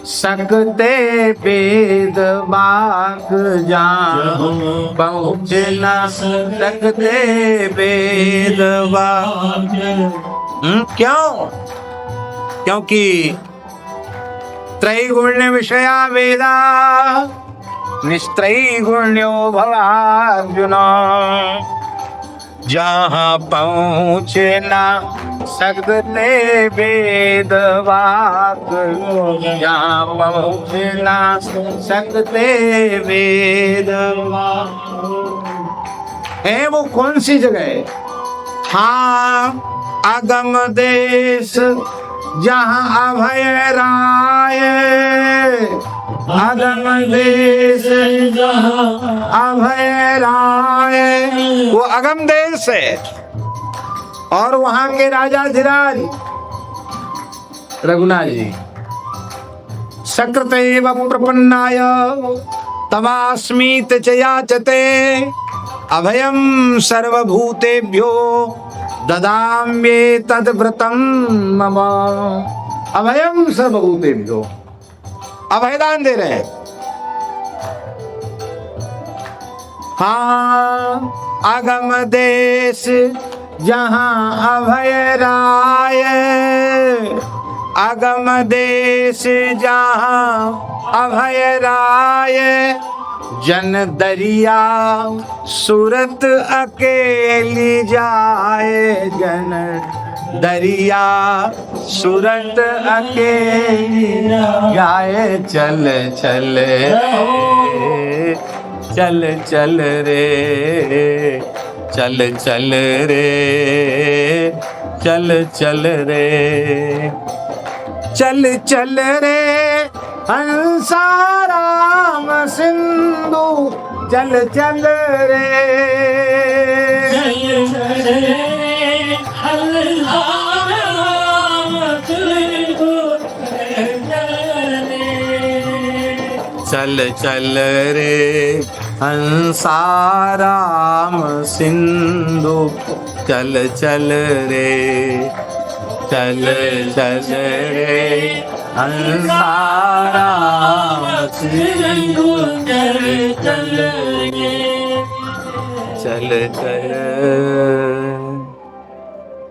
सकते वेद वाक, जहाँ पहुँच ना सकते वेद वाक। क्यों? क्योंकि त्रैगुण्य विषया वेदा निस्त्रैगुण्यो भवार्जुन, जहाँ पहुँच ना सकते वेद वाक, जहाँ पहुँच ना सकते वेद वाक। है वो कौन सी जगह? हाँ, अगम देश जहाँ अभय राय, अगम देश जहाँ अभय राय। वो अगम देश है और वहां के राजा धीराज रघुनाथ जी सकृतेव प्रपन्नाय तवास्मीत च याचते अभयं सर्वभूतेभ्यो ददाम्ये तद्व्रतं मम। अभयं सर्वभूतेभ्यो, अभयदान दे रहे हैं। हाँ, अगम देश जहाँ अभय राय, अगम देश जहाँ अभय राय। जन दरिया सूरत अकेली जाए, जन दरिया सूरत अकेली जाए। चल चल चल चल रे, चल चल रे, चल चल रे, चल चल रे हंसाराम सिंधु, चल चल रे। चल चल रे हंसाराम सिंधु, चल चल रे, चल चल रे हंसाराम सिंधु, चल चल रे, चल चल।